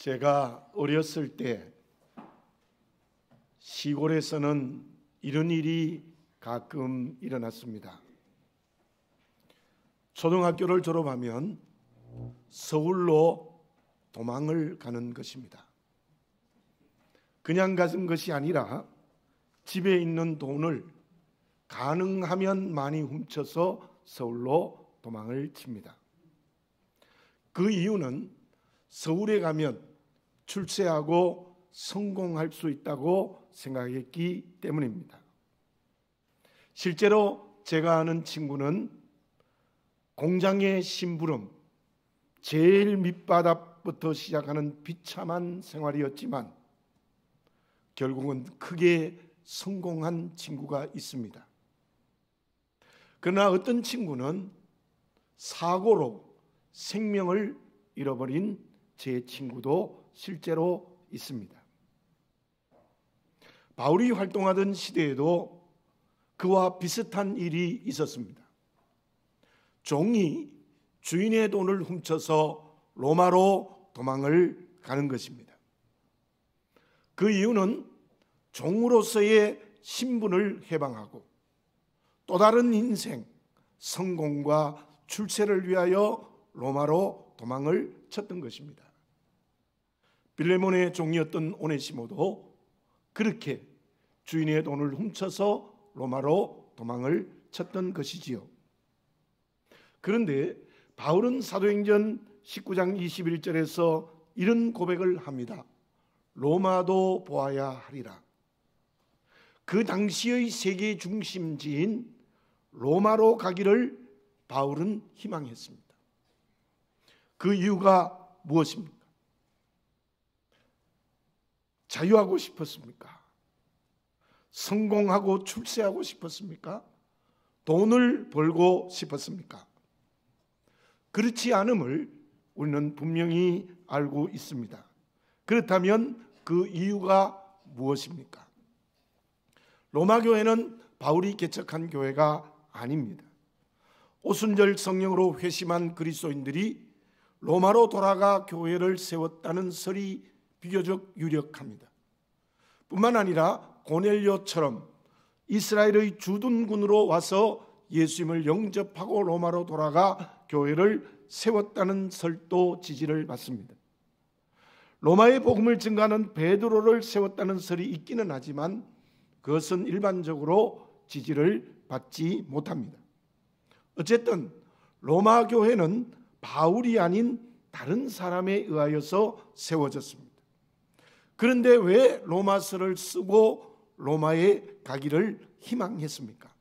제가 어렸을 때 시골에서는 이런 일이 가끔 일어났습니다. 초등학교를 졸업하면 서울로 도망을 가는 것입니다. 그냥 가는 것이 아니라 집에 있는 돈을 가능하면 많이 훔쳐서 서울로 도망을 칩니다. 그 이유는 서울에 가면 출세하고 성공할 수 있다고 생각했기 때문입니다. 실제로 제가 아는 친구는 공장의 심부름, 제일 밑바닥부터 시작하는 비참한 생활이었지만 결국은 크게 성공한 친구가 있습니다. 그러나 어떤 친구는 사고로 생명을 잃어버린 제 친구도 실제로 있습니다. 바울이 활동하던 시대에도 그와 비슷한 일이 있었습니다. 종이 주인의 돈을 훔쳐서 로마로 도망을 가는 것입니다. 그 이유는 종으로서의 신분을 해방하고 또 다른 인생, 성공과 출세를 위하여 로마로 도망을 쳤던 것입니다. 빌레몬의 종이었던 오네시모도 그렇게 주인의 돈을 훔쳐서 로마로 도망을 쳤던 것이지요. 그런데 바울은 사도행전 19장 21절에서 이런 고백을 합니다. 로마도 보아야 하리라. 그 당시의 세계 중심지인 로마로 가기를 바울은 희망했습니다. 그 이유가 무엇입니까? 자유하고 싶었습니까? 성공하고 출세하고 싶었습니까? 돈을 벌고 싶었습니까? 그렇지 않음을 우리는 분명히 알고 있습니다. 그렇다면 그 이유가 무엇입니까? 로마 교회는 바울이 개척한 교회가 아닙니다. 오순절 성령으로 회심한 그리스도인들이 로마로 돌아가 교회를 세웠다는 설이 비교적 유력합니다. 뿐만 아니라 고넬료처럼 이스라엘의 주둔군으로 와서 예수님을 영접하고 로마로 돌아가 교회를 세웠다는 설도 지지를 받습니다. 로마의 복음을 증거하는 베드로를 세웠다는 설이 있기는 하지만 그것은 일반적으로 지지를 받지 못합니다. 어쨌든 로마 교회는 바울이 아닌 다른 사람에 의하여서 세워졌습니다. 그런데 왜 로마서를 쓰고 로마에 가기를 희망했습니까?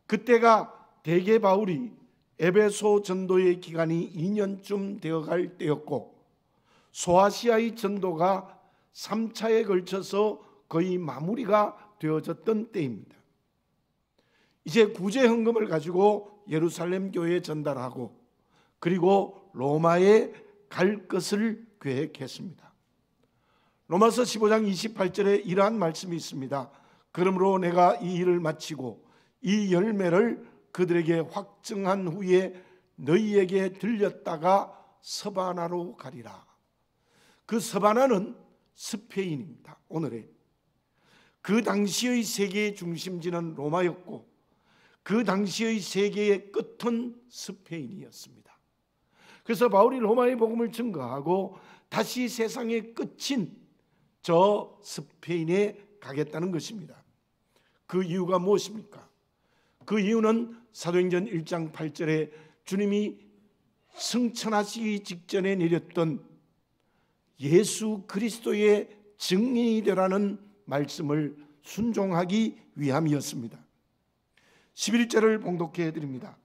그때가 대개 바울이 에베소 전도의 기간이 2년쯤 되어갈 때였고 소아시아의 전도가 3차에 걸쳐서 거의 마무리가 되어졌던 때입니다. 이제 구제 헌금을 가지고 예루살렘 교회에 전달하고 그리고 로마에 갈 것을 계획했습니다. 로마서 15장 28절에 이러한 말씀이 있습니다. 그러므로 내가 이 일을 마치고 이 열매를 그들에게 확증한 후에 너희에게 들렸다가 서바나로 가리라. 그 서바나는 스페인입니다. 오늘의 그 당시의 세계의 중심지는 로마였고 그 당시의 세계의 끝은 스페인이었습니다. 그래서 바울이 로마의 복음을 증거하고 다시 세상의 끝인 저 스페인에 가겠다는 것입니다. 그 이유가 무엇입니까? 그 이유는 사도행전 1장 8절에 주님이 승천하시기 직전에 내렸던 예수 그리스도의 증인이 되라는 말씀을 순종하기 위함이었습니다. 11절을 봉독해 드립니다.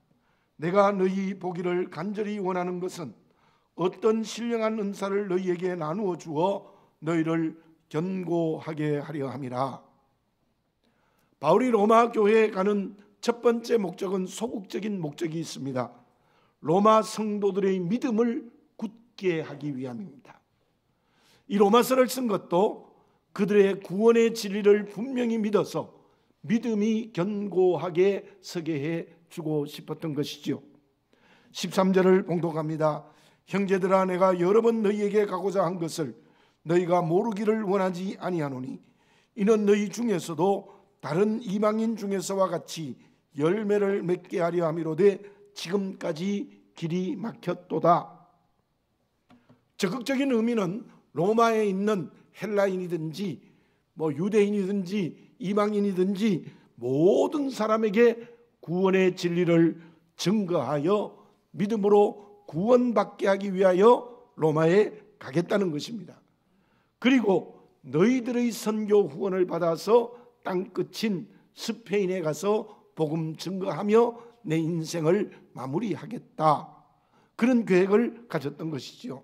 내가 너희 보기를 간절히 원하는 것은 어떤 신령한 은사를 너희에게 나누어 주어 너희를 견고하게 하려 함이라. 바울이 로마 교회에 가는 첫 번째 목적은 소극적인 목적이 있습니다. 로마 성도들의 믿음을 굳게 하기 위함입니다. 이 로마서를 쓴 것도 그들의 구원의 진리를 분명히 믿어서 믿음이 견고하게 서게 해 주고 싶었던 것이죠. 13절을 봉독합니다. 형제들아, 내가 여러 번 너희에게 가고자 한 것을 너희가 모르기를 원하지 아니하노니 이는 너희 중에서도 다른 이방인 중에서와 같이 열매를 맺게 하려 함이로되 지금까지 길이 막혔도다. 적극적인 의미는 로마에 있는 헬라인이든지 유대인이든지 이방인이든지 모든 사람에게 구원의 진리를 증거하여 믿음으로 구원받게 하기 위하여 로마에 가겠다는 것입니다. 그리고 너희들의 선교 후원을 받아서 땅끝인 스페인에 가서 복음 증거하며 내 인생을 마무리하겠다, 그런 계획을 가졌던 것이죠.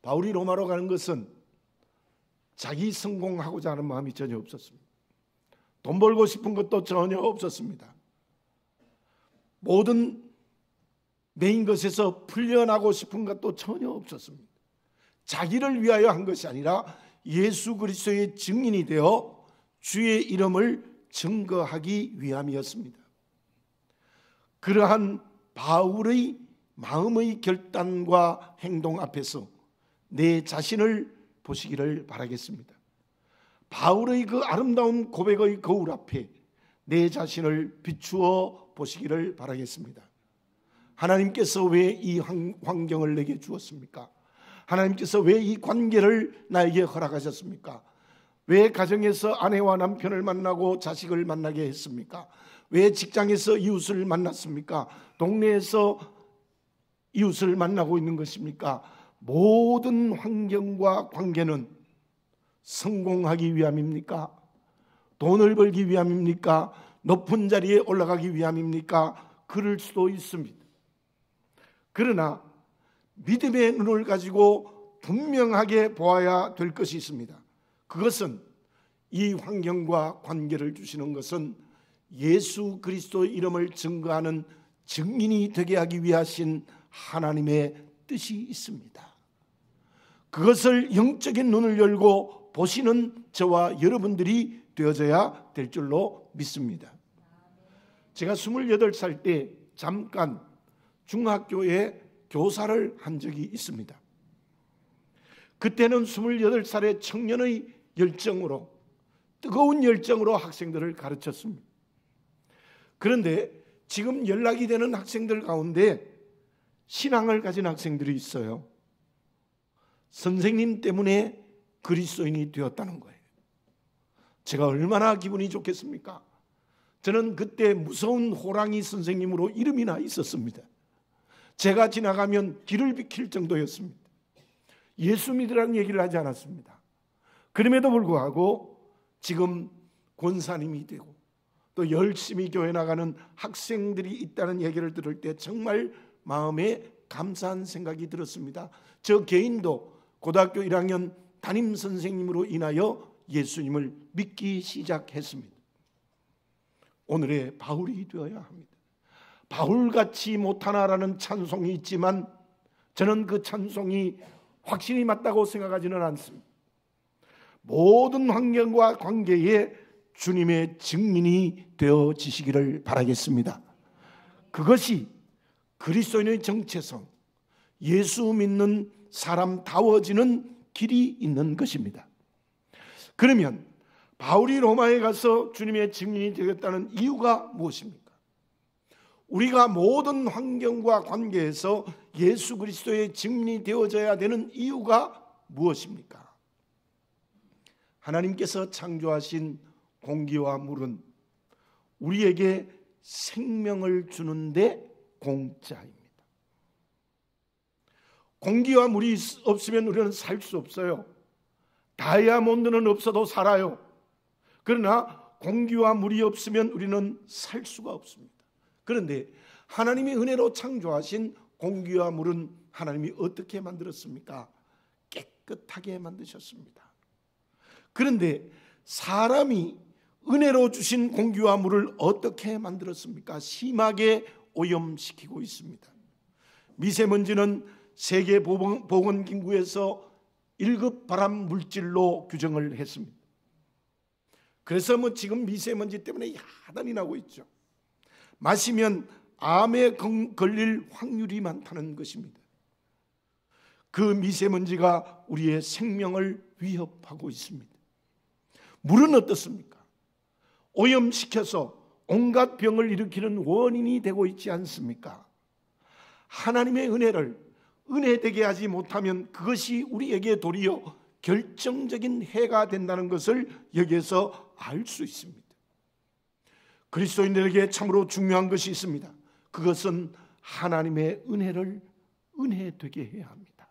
바울이 로마로 가는 것은 자기 성공하고자 하는 마음이 전혀 없었습니다. 돈 벌고 싶은 것도 전혀 없었습니다. 모든 메인 것에서 풀려나고 싶은 것도 전혀 없었습니다. 자기를 위하여 한 것이 아니라 예수 그리스도의 증인이 되어 주의 이름을 증거하기 위함이었습니다. 그러한 바울의 마음의 결단과 행동 앞에서 내 자신을 보시기를 바라겠습니다. 바울의 그 아름다운 고백의 거울 앞에 내 자신을 비추어 보시기를 바라겠습니다. 하나님께서 왜 이 환경을 내게 주었습니까? 하나님께서 왜 이 관계를 나에게 허락하셨습니까? 왜 가정에서 아내와 남편을 만나고 자식을 만나게 했습니까? 왜 직장에서 이웃을 만났습니까? 동네에서 이웃을 만나고 있는 것입니까? 모든 환경과 관계는 성공하기 위함입니까? 돈을 벌기 위함입니까? 높은 자리에 올라가기 위함입니까? 그럴 수도 있습니다. 그러나 믿음의 눈을 가지고 분명하게 보아야 될 것이 있습니다. 그것은 이 환경과 관계를 주시는 것은 예수 그리스도의 이름을 증거하는 증인이 되게 하기 위하신 하나님의 뜻이 있습니다. 그것을 영적인 눈을 열고 보시는 저와 여러분들이 되어져야 될 줄로 믿습니다. 제가 28살 때 잠깐 중학교에 교사를 한 적이 있습니다. 그때는 28살의 청년의 열정으로, 뜨거운 열정으로 학생들을 가르쳤습니다. 그런데 지금 연락이 되는 학생들 가운데 신앙을 가진 학생들이 있어요. 선생님 때문에 그리스도인이 되었다는 거예요. 제가 얼마나 기분이 좋겠습니까? 저는 그때 무서운 호랑이 선생님으로 이름이 나 있었습니다. 제가 지나가면 길을 비킬 정도였습니다. 예수 믿으라는 얘기를 하지 않았습니다. 그럼에도 불구하고 지금 권사님이 되고 또 열심히 교회 나가는 학생들이 있다는 얘기를 들을 때 정말 마음에 감사한 생각이 들었습니다. 저 개인도 고등학교 1학년 담임 선생님으로 인하여 예수님을 믿기 시작했습니다. 오늘의 바울이 되어야 합니다. 바울같이 못하나라는 찬송이 있지만 저는 그 찬송이 확실히 맞다고 생각하지는 않습니다. 모든 환경과 관계에 주님의 증인이 되어지시기를 바라겠습니다. 그것이 그리스도인의 정체성, 예수 믿는 사람다워지는 길이 있는 것입니다. 그러면 바울이 로마에 가서 주님의 증인이 되겠다는 이유가 무엇입니까? 우리가 모든 환경과 관계에서 예수 그리스도의 증인이 되어져야 되는 이유가 무엇입니까? 하나님께서 창조하신 공기와 물은 우리에게 생명을 주는데 공짜입니다. 공기와 물이 없으면 우리는 살 수 없어요. 다이아몬드는 없어도 살아요. 그러나 공기와 물이 없으면 우리는 살 수가 없습니다. 그런데 하나님이 은혜로 창조하신 공기와 물은 하나님이 어떻게 만들었습니까? 깨끗하게 만드셨습니다. 그런데 사람이 은혜로 주신 공기와 물을 어떻게 만들었습니까? 심하게 오염시키고 있습니다. 미세먼지는 세계보건기구에서 1급 발암 물질로 규정을 했습니다. 그래서 지금 미세먼지 때문에 야단이 나고 있죠. 마시면 암에 걸릴 확률이 많다는 것입니다. 그 미세먼지가 우리의 생명을 위협하고 있습니다. 물은 어떻습니까? 오염시켜서 온갖 병을 일으키는 원인이 되고 있지 않습니까? 하나님의 은혜를 은혜되게 하지 못하면 그것이 우리에게 도리어 결정적인 해가 된다는 것을 여기에서 알 수 있습니다. 그리스도인들에게 참으로 중요한 것이 있습니다. 그것은 하나님의 은혜를 은혜되게 해야 합니다.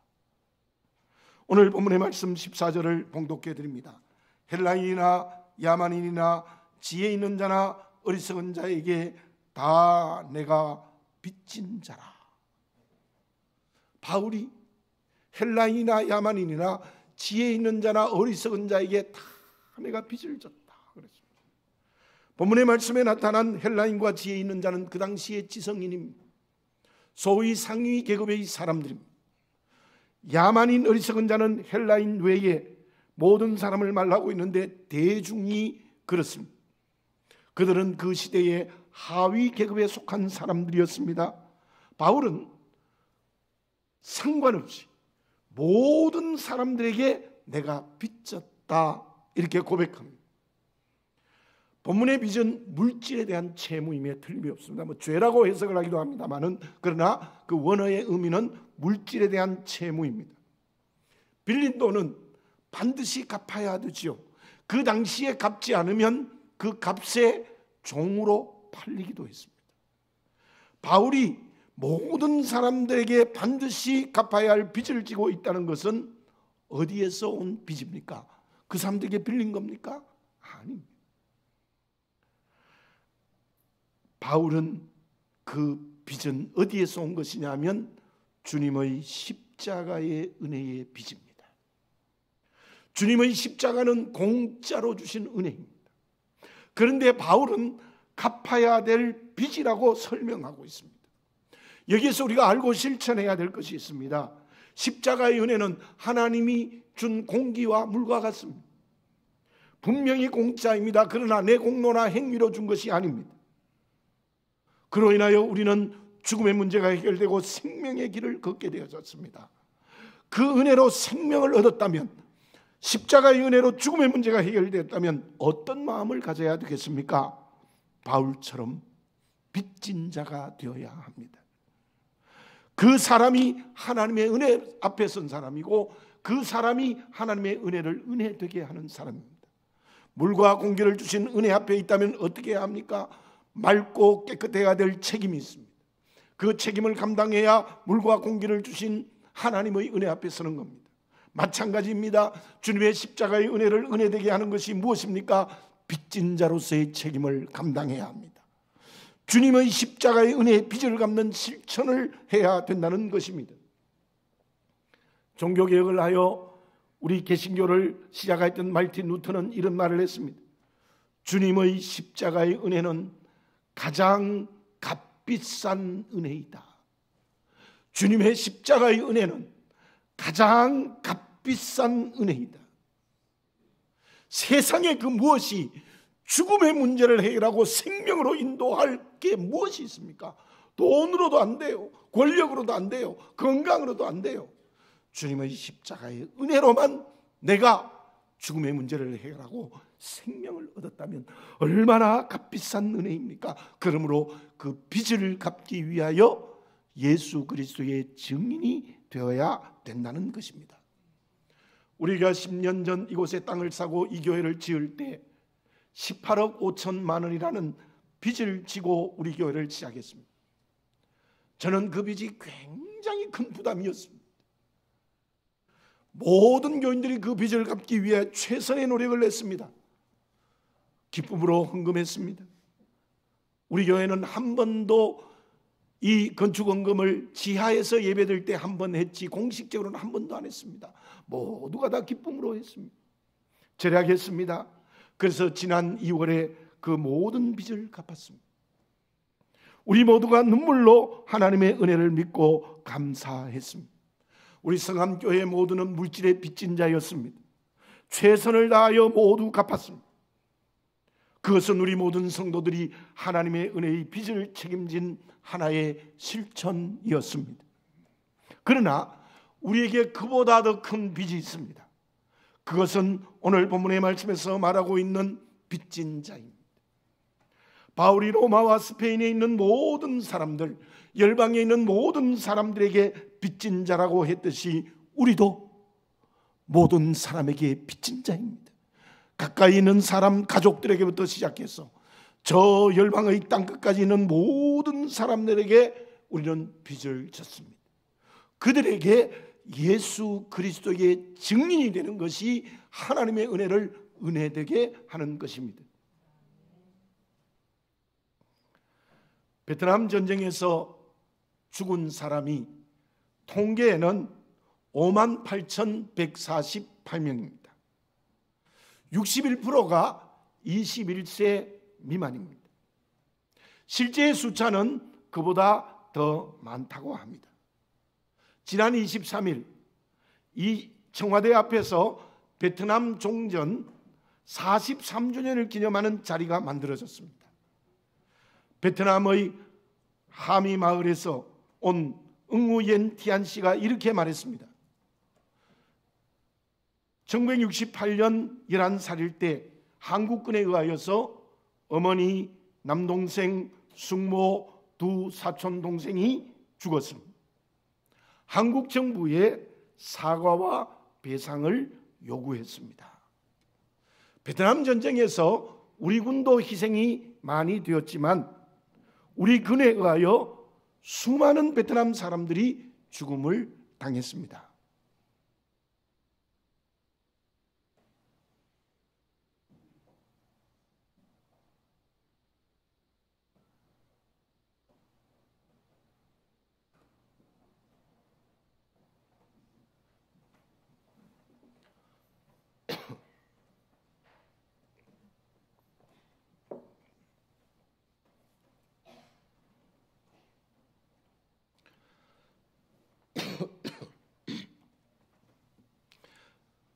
오늘 본문의 말씀 14절을 봉독해 드립니다. 헬라인이나 야만인이나 지혜 있는 자나 어리석은 자에게 다 내가 빚진 자라. 바울이 헬라인이나 야만인이나 지혜 있는 자나 어리석은 자에게 다 내가 빚을 졌다 그랬습니다. 본문의 말씀에 나타난 헬라인과 지혜 있는 자는 그 당시의 지성인입니다. 소위 상위 계급의 사람들입니다. 야만인 어리석은 자는 헬라인 외에 모든 사람을 말하고 있는데 대중이 그렇습니다. 그들은 그 시대의 하위 계급에 속한 사람들이었습니다. 바울은 상관없이 모든 사람들에게 내가 빚졌다 이렇게 고백합니다. 본문의 빚은 물질에 대한 채무임에 틀림이 없습니다. 죄라고 해석을 하기도 합니다만은 그러나 그 원어의 의미는 물질에 대한 채무입니다. 빌린 돈은 반드시 갚아야 되지요. 그 당시에 갚지 않으면 그 값의 종으로 팔리기도 했습니다. 바울이 모든 사람들에게 반드시 갚아야 할 빚을 지고 있다는 것은 어디에서 온 빚입니까? 그 사람들에게 빌린 겁니까? 아닙니다. 바울은 그 빚은 어디에서 온 것이냐면 주님의 십자가의 은혜의 빚입니다. 주님의 십자가는 공짜로 주신 은혜입니다. 그런데 바울은 갚아야 될 빚이라고 설명하고 있습니다. 여기에서 우리가 알고 실천해야 될 것이 있습니다. 십자가의 은혜는 하나님이 준 공기와 물과 같습니다. 분명히 공짜입니다. 그러나 내 공로나 행위로 준 것이 아닙니다. 그로 인하여 우리는 죽음의 문제가 해결되고 생명의 길을 걷게 되어졌습니다. 그 은혜로 생명을 얻었다면, 십자가의 은혜로 죽음의 문제가 해결되었다면 어떤 마음을 가져야 되겠습니까? 바울처럼 빚진 자가 되어야 합니다. 그 사람이 하나님의 은혜 앞에 선 사람이고 그 사람이 하나님의 은혜를 은혜되게 하는 사람입니다. 물과 공기를 주신 은혜 앞에 있다면 어떻게 해야 합니까? 맑고 깨끗해야 될 책임이 있습니다. 그 책임을 감당해야 물과 공기를 주신 하나님의 은혜 앞에 서는 겁니다. 마찬가지입니다. 주님의 십자가의 은혜를 은혜되게 하는 것이 무엇입니까? 빚진 자로서의 책임을 감당해야 합니다. 주님의 십자가의 은혜의 빚을 갚는 실천을 해야 된다는 것입니다. 종교개혁을 하여 우리 개신교를 시작했던 마르틴 루터는 이런 말을 했습니다. 주님의 십자가의 은혜는 가장 값비싼 은혜이다. 주님의 십자가의 은혜는 가장 값비싼 은혜이다. 세상에 그 무엇이 죽음의 문제를 해결하고 생명으로 인도할 게 무엇이 있습니까? 돈으로도 안 돼요. 권력으로도 안 돼요. 건강으로도 안 돼요. 주님의 십자가의 은혜로만 내가 죽음의 문제를 해결하고 생명을 얻었다면 얼마나 값비싼 은혜입니까? 그러므로 그 빚을 갚기 위하여 예수 그리스도의 증인이 되어야 된다는 것입니다. 우리가 10년 전 이곳에 땅을 사고 이 교회를 지을 때 18억 5천만 원이라는 빚을 지고 우리 교회를 시작했습니다. 저는 그 빚이 굉장히 큰 부담이었습니다. 모든 교인들이 그 빚을 갚기 위해 최선의 노력을 냈습니다. 기쁨으로 헌금했습니다. 우리 교회는 한 번도 이 건축헌금을 지하에서 예배드릴 때 한 번 했지 공식적으로는 한 번도 안 했습니다. 모두가 다 기쁨으로 했습니다. 절약했습니다. 그래서 지난 2월에 그 모든 빚을 갚았습니다. 우리 모두가 눈물로 하나님의 은혜를 믿고 감사했습니다. 우리 성암교회 모두는 물질의 빚진 자였습니다. 최선을 다하여 모두 갚았습니다. 그것은 우리 모든 성도들이 하나님의 은혜의 빚을 책임진 하나의 실천이었습니다. 그러나 우리에게 그보다 더 큰 빚이 있습니다. 그것은 오늘 본문의 말씀에서 말하고 있는 빚진 자입니다. 바울이 로마와 스페인에 있는 모든 사람들, 열방에 있는 모든 사람들에게 빚진 자라고 했듯이 우리도 모든 사람에게 빚진 자입니다. 가까이 있는 사람, 가족들에게부터 시작해서 저 열방의 땅끝까지 있는 모든 사람들에게 우리는 빚을 졌습니다. 그들에게 예수 그리스도의 증인이 되는 것이 하나님의 은혜를 은혜되게 하는 것입니다. 베트남 전쟁에서 죽은 사람이 통계에는 58,148명입니다. 61%가 21세 미만입니다. 실제 숫자는 그보다 더 많다고 합니다. 지난 23일 이 청와대 앞에서 베트남 종전 43주년을 기념하는 자리가 만들어졌습니다. 베트남의 하미 마을에서 온 응우옌 티안 씨가 이렇게 말했습니다. 1968년 11살일 때 한국군에 의하여서 어머니, 남동생, 숙모, 두 사촌 동생이 죽었습니다. 한국 정부에 사과와 배상을 요구했습니다. 베트남 전쟁에서 우리 군도 희생이 많이 되었지만 우리 군에 의하여 수많은 베트남 사람들이 죽음을 당했습니다.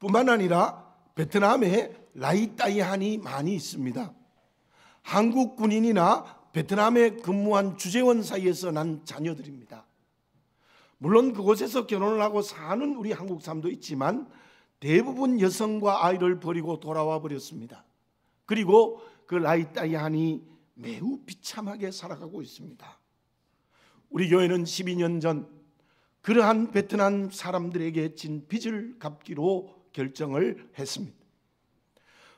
뿐만 아니라 베트남에 라이따이한이 많이 있습니다. 한국 군인이나 베트남에 근무한 주재원 사이에서 난 자녀들입니다. 물론 그곳에서 결혼을 하고 사는 우리 한국 사람도 있지만 대부분 여성과 아이를 버리고 돌아와 버렸습니다. 그리고 그 라이따이한이 매우 비참하게 살아가고 있습니다. 우리 교회는 12년 전 그러한 베트남 사람들에게 진 빚을 갚기로 결정을 했습니다.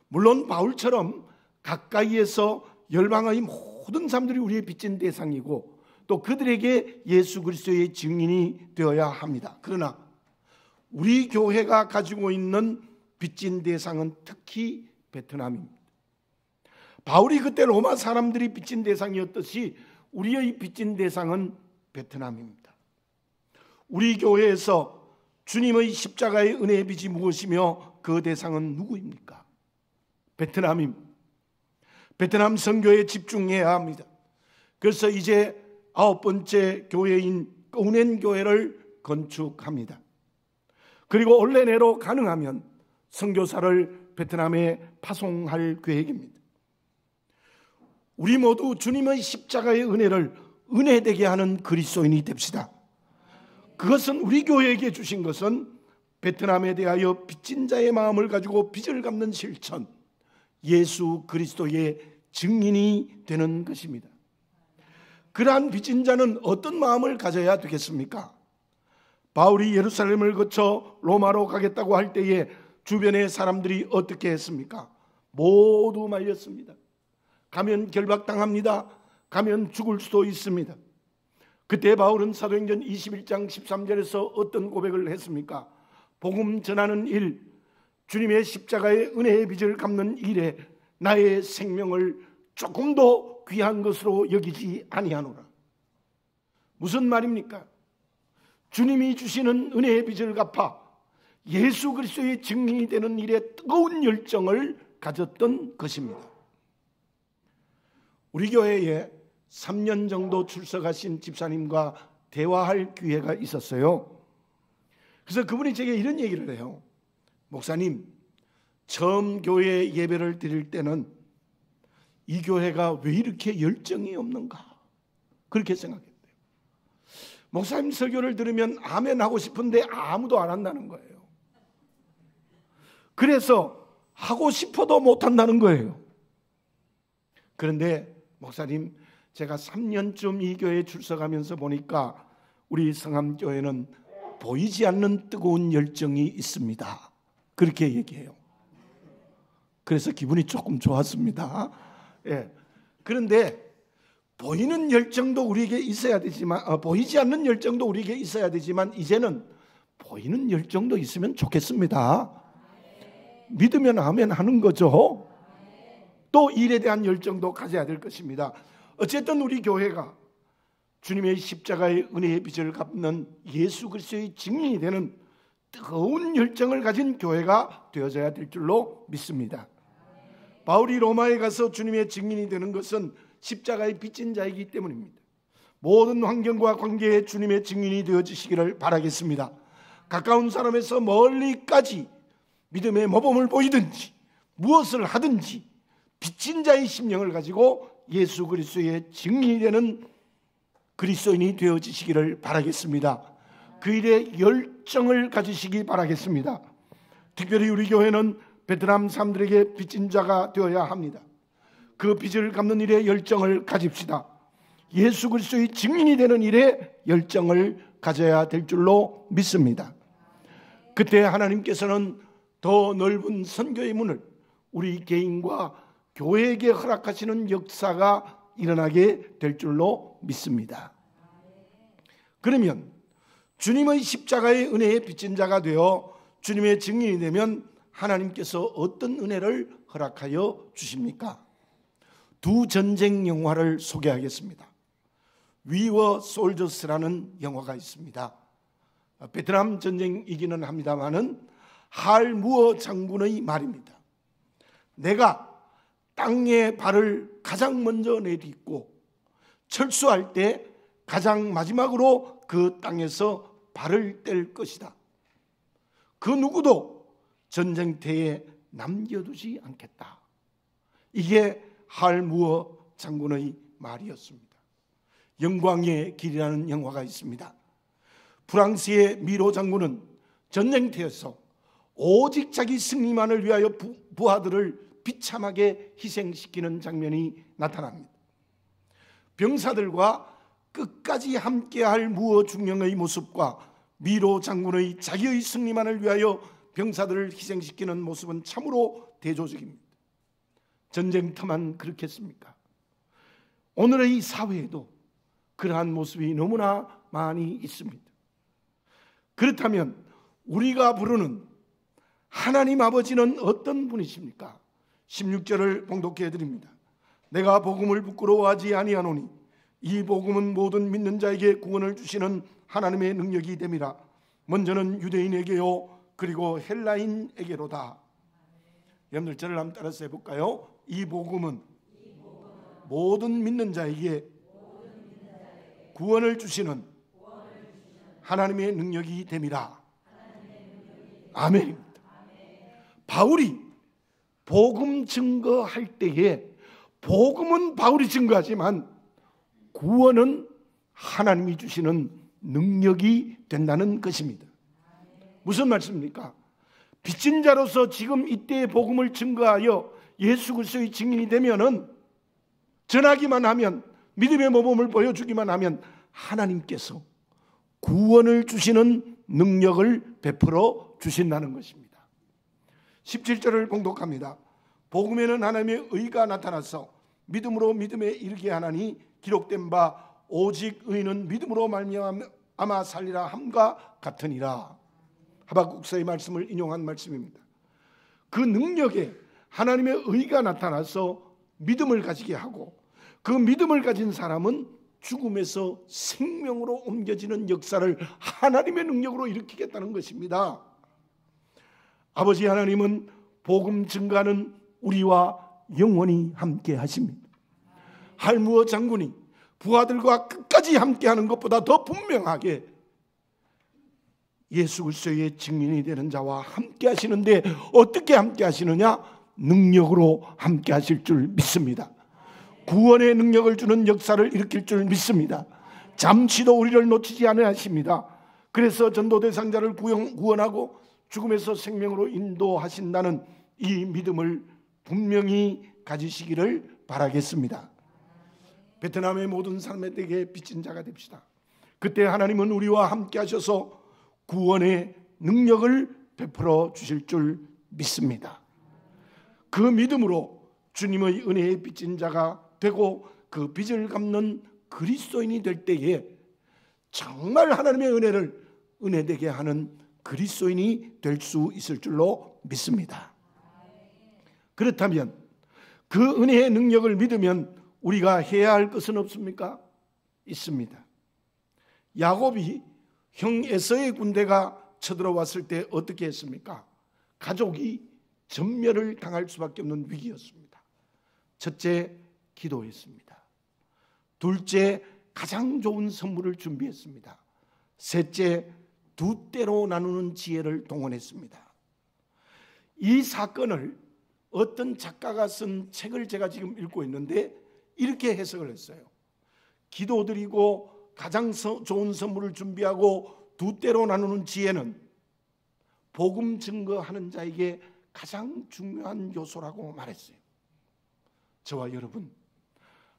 물론 바울처럼 가까이에서 열방의 모든 사람들이 우리의 빚진 대상이고 또 그들에게 예수 그리스도의 증인이 되어야 합니다. 그러나 우리 교회가 가지고 있는 빚진 대상은 특히 베트남입니다. 바울이 그때 로마 사람들이 빚진 대상이었듯이 우리의 빚진 대상은 베트남입니다. 우리 교회에서 주님의 십자가의 은혜의 빚이 무엇이며 그 대상은 누구입니까? 베트남입니다. 베트남 선교에 집중해야 합니다. 그래서 이제 9번째 교회인 꺼운엔 교회를 건축합니다. 그리고 올해 내로 가능하면 선교사를 베트남에 파송할 계획입니다. 우리 모두 주님의 십자가의 은혜를 은혜되게 하는 그리스도인이 됩시다. 그것은 우리 교회에게 주신 것은 베트남에 대하여 빚진 자의 마음을 가지고 빚을 갚는 실천, 예수 그리스도의 증인이 되는 것입니다. 그러한 빚진 자는 어떤 마음을 가져야 되겠습니까? 바울이 예루살렘을 거쳐 로마로 가겠다고 할 때에 주변의 사람들이 어떻게 했습니까? 모두 말렸습니다. 가면 결박당합니다. 가면 죽을 수도 있습니다. 그때 바울은 사도행전 21장 13절에서 어떤 고백을 했습니까? 복음 전하는 일, 주님의 십자가의 은혜의 빚을 갚는 일에 나의 생명을 조금도 귀한 것으로 여기지 아니하노라. 무슨 말입니까? 주님이 주시는 은혜의 빚을 갚아 예수 그리스도의 증인이 되는 일에 뜨거운 열정을 가졌던 것입니다. 우리 교회에 3년 정도 출석하신 집사님과 대화할 기회가 있었어요. 그래서 그분이 제게 이런 얘기를 해요. 목사님, 처음 교회 예배를 드릴 때는 이 교회가 왜 이렇게 열정이 없는가? 그렇게 생각했대요. 목사님 설교를 들으면 아멘 하고 싶은데 아무도 안 한다는 거예요. 그래서 하고 싶어도 못 한다는 거예요. 그런데 목사님, 제가 3년쯤 이 교회에 출석하면서 보니까 우리 성암교회는 보이지 않는 뜨거운 열정이 있습니다. 그렇게 얘기해요. 그래서 기분이 조금 좋았습니다. 예. 그런데 보이는 열정도 우리에게 있어야 되지만, 보이지 않는 열정도 우리에게 있어야 되지만, 이제는 보이는 열정도 있으면 좋겠습니다. 믿으면 아멘 하는 거죠. 또 일에 대한 열정도 가져야 될 것입니다. 어쨌든 우리 교회가 주님의 십자가의 은혜의 빚을 갚는 예수 그리스도의 증인이 되는 뜨거운 열정을 가진 교회가 되어져야 될 줄로 믿습니다. 바울이 로마에 가서 주님의 증인이 되는 것은 십자가의 빚진 자이기 때문입니다. 모든 환경과 관계에 주님의 증인이 되어지시기를 바라겠습니다. 가까운 사람에서 멀리까지 믿음의 모범을 보이든지 무엇을 하든지 빚진 자의 심령을 가지고 예수 그리스도의 증인이 되는 그리스도인이 되어지시기를 바라겠습니다. 그 일에 열정을 가지시기 바라겠습니다. 특별히 우리 교회는 베트남 사람들에게 빚진 자가 되어야 합니다. 그 빚을 갚는 일에 열정을 가집시다. 예수 그리스도의 증인이 되는 일에 열정을 가져야 될 줄로 믿습니다. 그때 하나님께서는 더 넓은 선교의 문을 우리 개인과 교회에게 허락하시는 역사가 일어나게 될 줄로 믿습니다. 그러면 주님의 십자가의 은혜에 빚진 자가 되어 주님의 증인이 되면 하나님께서 어떤 은혜를 허락하여 주십니까? 두 전쟁 영화를 소개하겠습니다. 위워 솔저스라는 영화가 있습니다. 베트남 전쟁이기는 합니다만은 할 무어 장군의 말입니다. 내가 땅에 발을 가장 먼저 내딛고 철수할 때 가장 마지막으로 그 땅에서 발을 뗄 것이다. 그 누구도 전쟁터에 남겨두지 않겠다. 이게 할 무어 장군의 말이었습니다. 영광의 길이라는 영화가 있습니다. 프랑스의 미로 장군은 전쟁터에서 오직 자기 승리만을 위하여 부하들을 비참하게 희생시키는 장면이 나타납니다. 병사들과 끝까지 함께할 무어 중령의 모습과 미로 장군의 자기의 승리만을 위하여 병사들을 희생시키는 모습은 참으로 대조적입니다. 전쟁터만 그렇겠습니까? 오늘의 사회에도 그러한 모습이 너무나 많이 있습니다. 그렇다면 우리가 부르는 하나님 아버지는 어떤 분이십니까? 16절을 봉독해 드립니다. 내가 복음을 부끄러워하지 아니하노니 이 복음은 모든 믿는 자에게 구원을 주시는 하나님의 능력이 됨이라. 먼저는 유대인에게요 그리고 헬라인에게로다. 여러분들 저를 한번 따라서 해볼까요? 이 복음은 모든 믿는 자에게 구원을 주시는 하나님의 능력이 됨이라. 아멘입니다. 바울이 복음 증거할 때에 복음은 바울이 증거하지만 구원은 하나님이 주시는 능력이 된다는 것입니다. 무슨 말씀입니까? 빚진 자로서 지금 이때의 복음을 증거하여 예수 그리스도의 증인이 되면은 전하기만 하면 믿음의 모범을 보여주기만 하면 하나님께서 구원을 주시는 능력을 베풀어 주신다는 것입니다. 17절을 봉독합니다. 복음에는 하나님의 의가 나타나서 믿음으로 믿음에 이르게 하나니 기록된 바 오직 의인은 믿음으로 말미암아 살리라 함과 같으니라. 하박국서의 말씀을 인용한 말씀입니다. 그 능력에 하나님의 의가 나타나서 믿음을 가지게 하고 그 믿음을 가진 사람은 죽음에서 생명으로 옮겨지는 역사를 하나님의 능력으로 일으키겠다는 것입니다. 아버지 하나님은 복음 증가는 우리와 영원히 함께 하십니다. 할무어 장군이 부하들과 끝까지 함께하는 것보다 더 분명하게 예수 그리스도의 증인이 되는 자와 함께 하시는데 어떻게 함께 하시느냐? 능력으로 함께 하실 줄 믿습니다. 구원의 능력을 주는 역사를 일으킬 줄 믿습니다. 잠시도 우리를 놓치지 않으십니다. 그래서 전도 대상자를 구원하고 죽음에서 생명으로 인도하신다는 이 믿음을 분명히 가지시기를 바라겠습니다. 베트남의 모든 사람에게 빚진 자가 됩시다. 그때 하나님은 우리와 함께 하셔서 구원의 능력을 베풀어 주실 줄 믿습니다. 그 믿음으로 주님의 은혜에 빚진 자가 되고 그 빚을 갚는 그리스도인이 될 때에 정말 하나님의 은혜를 은혜되게 하는 그리스도인이 될 수 있을 줄로 믿습니다. 그렇다면 그 은혜의 능력을 믿으면 우리가 해야 할 것은 없습니까? 있습니다. 야곱이 형 에서의 군대가 쳐들어왔을 때 어떻게 했습니까? 가족이 전멸을 당할 수밖에 없는 위기였습니다. 첫째, 기도했습니다. 둘째, 가장 좋은 선물을 준비했습니다. 셋째, 두 때로 나누는 지혜를 동원했습니다. 이 사건을 어떤 작가가 쓴 책을 제가 지금 읽고 있는데 이렇게 해석을 했어요. 기도드리고 가장 좋은 선물을 준비하고 두 때로 나누는 지혜는 복음 증거하는 자에게 가장 중요한 요소라고 말했어요. 저와 여러분,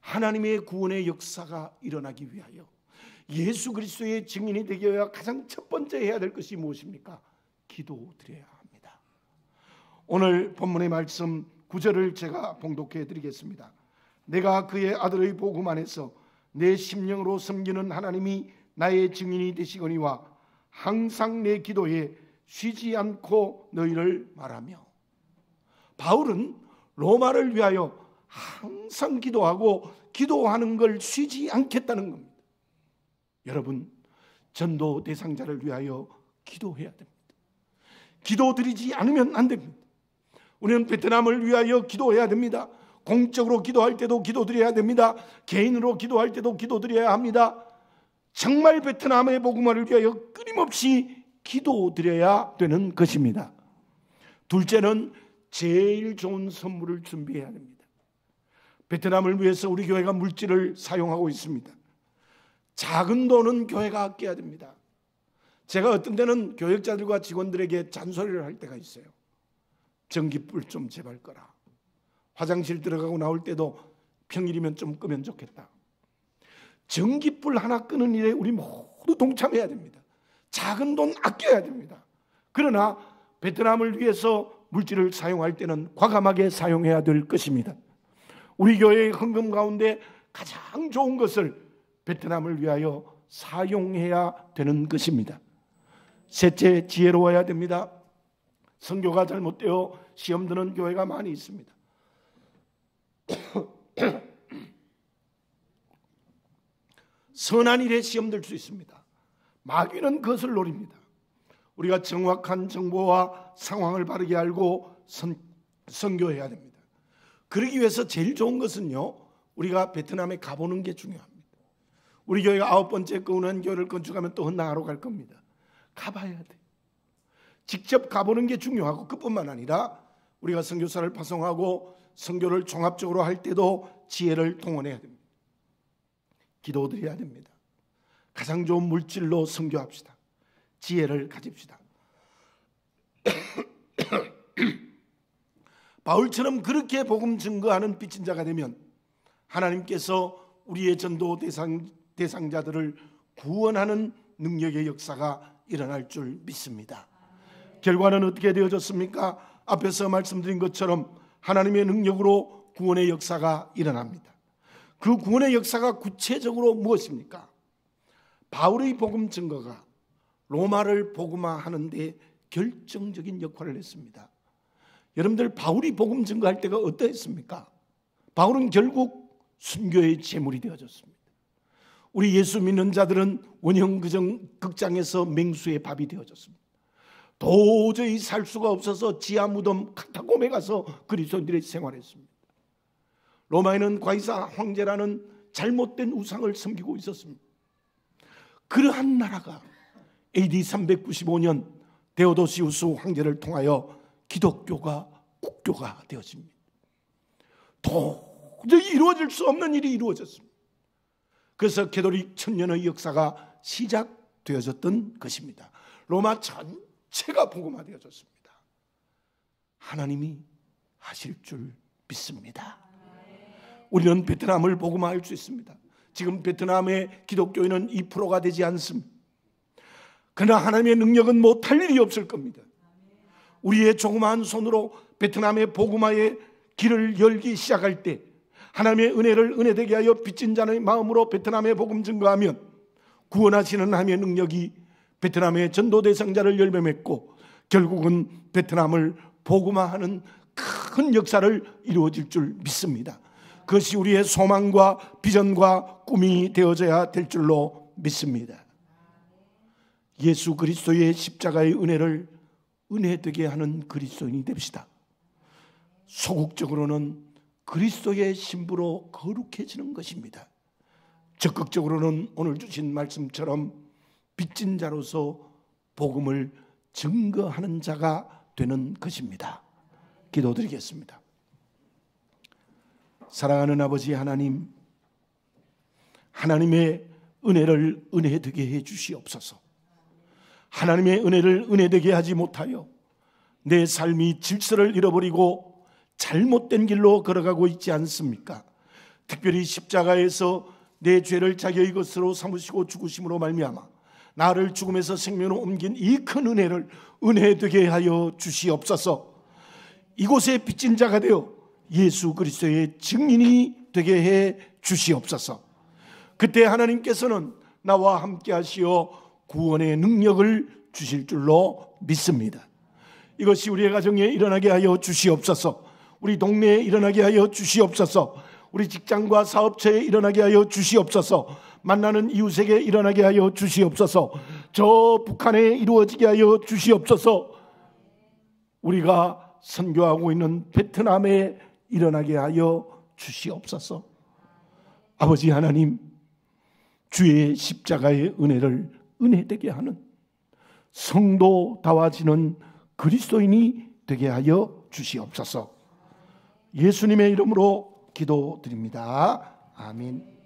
하나님의 구원의 역사가 일어나기 위하여 예수 그리스도의 증인이 되기 위하여 가장 첫 번째 해야 될 것이 무엇입니까? 기도드려야 합니다. 오늘 본문의 말씀 9절을 제가 봉독해 드리겠습니다. 내가 그의 아들의 복음 안에서 내 심령으로 섬기는 하나님이 나의 증인이 되시거니와 항상 내 기도에 쉬지 않고 너희를 말하며. 바울은 로마를 위하여 항상 기도하고 기도하는 걸 쉬지 않겠다는 겁니다. 여러분, 전도 대상자를 위하여 기도해야 됩니다. 기도드리지 않으면 안 됩니다. 우리는 베트남을 위하여 기도해야 됩니다. 공적으로 기도할 때도 기도드려야 됩니다. 개인으로 기도할 때도 기도드려야 합니다. 정말 베트남의 복음화를 위하여 끊임없이 기도드려야 되는 것입니다. 둘째는 제일 좋은 선물을 준비해야 됩니다. 베트남을 위해서 우리 교회가 물질을 사용하고 있습니다. 작은 돈은 교회가 아껴야 됩니다. 제가 어떤 때는 교역자들과 직원들에게 잔소리를 할 때가 있어요. 전기불 좀 제발 꺼라. 화장실 들어가고 나올 때도 평일이면 좀 끄면 좋겠다. 전기불 하나 끄는 일에 우리 모두 동참해야 됩니다. 작은 돈 아껴야 됩니다. 그러나 베트남을 위해서 물질을 사용할 때는 과감하게 사용해야 될 것입니다. 우리 교회의 헌금 가운데 가장 좋은 것을 베트남을 위하여 사용해야 되는 것입니다. 셋째, 지혜로워야 됩니다. 선교가 잘못되어 시험 드는 교회가 많이 있습니다. 선한 일에 시험 들 수 있습니다. 마귀는 그것을 노립니다. 우리가 정확한 정보와 상황을 바르게 알고 선교해야 됩니다. 그러기 위해서 제일 좋은 것은요, 우리가 베트남에 가보는 게 중요합니다. 우리 교회가 9번째 거운한 교회를 건축하면 또 헌당하러 갈 겁니다. 가봐야 돼요. 직접 가보는 게 중요하고, 그뿐만 아니라 우리가 선교사를 파송하고 선교를 종합적으로 할 때도 지혜를 동원해야 됩니다. 기도드려야 됩니다. 가장 좋은 물질로 선교합시다. 지혜를 가집시다. 바울처럼 그렇게 복음 증거하는 빚진 자가 되면 하나님께서 우리의 전도 대상자들을 구원하는 능력의 역사가 일어날 줄 믿습니다. 결과는 어떻게 되어졌습니까? 앞에서 말씀드린 것처럼 하나님의 능력으로 구원의 역사가 일어납니다. 그 구원의 역사가 구체적으로 무엇입니까? 바울의 복음 증거가 로마를 복음화하는 데 결정적인 역할을 했습니다. 여러분들, 바울이 복음 증거할 때가 어떠했습니까? 바울은 결국 순교의 제물이 되어졌습니다. 우리 예수 믿는 자들은 원형 극장에서 맹수의 밥이 되어졌습니다. 도저히 살 수가 없어서 지하 무덤 카타콤에 가서 그리스도인들이 생활했습니다. 로마에는 과이사 황제라는 잘못된 우상을 섬기고 있었습니다. 그러한 나라가 AD 395년 데오도시우스 황제를 통하여 기독교가 국교가 되어집니다. 도저히 이루어질 수 없는 일이 이루어졌습니다. 그래서 캐톨릭 천년의 역사가 시작되어졌던 것입니다. 로마 전체가 복음화되어졌습니다. 하나님이 하실 줄 믿습니다. 우리는 베트남을 복음화할 수 있습니다. 지금 베트남의 기독교인은 2%가 되지 않습니다. 그러나 하나님의 능력은 못할 일이 없을 겁니다. 우리의 조그마한 손으로 베트남의 복음화의 길을 열기 시작할 때 하나님의 은혜를 은혜되게 하여 빚진 자의 마음으로 베트남의 복음 증거하면 구원하시는 하나님의 능력이 베트남의 전도 대상자를 열매 맺고 결국은 베트남을 복음화하는 큰 역사를 이루어질 줄 믿습니다. 그것이 우리의 소망과 비전과 꿈이 되어져야 될 줄로 믿습니다. 예수 그리스도의 십자가의 은혜를 은혜되게 하는 그리스도인이 됩시다. 소극적으로는 그리스도의 신부로 거룩해지는 것입니다. 적극적으로는 오늘 주신 말씀처럼 빚진 자로서 복음을 증거하는 자가 되는 것입니다. 기도드리겠습니다. 사랑하는 아버지 하나님, 하나님의 은혜를 은혜되게 해 주시옵소서. 하나님의 은혜를 은혜되게 하지 못하여 내 삶이 질서를 잃어버리고 잘못된 길로 걸어가고 있지 않습니까? 특별히 십자가에서 내 죄를 자기의 것으로 삼으시고 죽으심으로 말미암아 나를 죽음에서 생명으로 옮긴 이 큰 은혜를 은혜되게 하여 주시옵소서. 이곳에 빚진 자가 되어 예수 그리스도의 증인이 되게 해 주시옵소서. 그때 하나님께서는 나와 함께 하시어 구원의 능력을 주실 줄로 믿습니다. 이것이 우리의 가정에 일어나게 하여 주시옵소서. 우리 동네에 일어나게 하여 주시옵소서. 우리 직장과 사업체에 일어나게 하여 주시옵소서. 만나는 이웃에게 일어나게 하여 주시옵소서. 저 북한에 이루어지게 하여 주시옵소서. 우리가 선교하고 있는 베트남에 일어나게 하여 주시옵소서. 아버지 하나님, 주의 십자가의 은혜를 은혜되게 하는 성도다워지는 그리스도인이 되게 하여 주시옵소서. 예수님의 이름으로 기도드립니다. 아멘.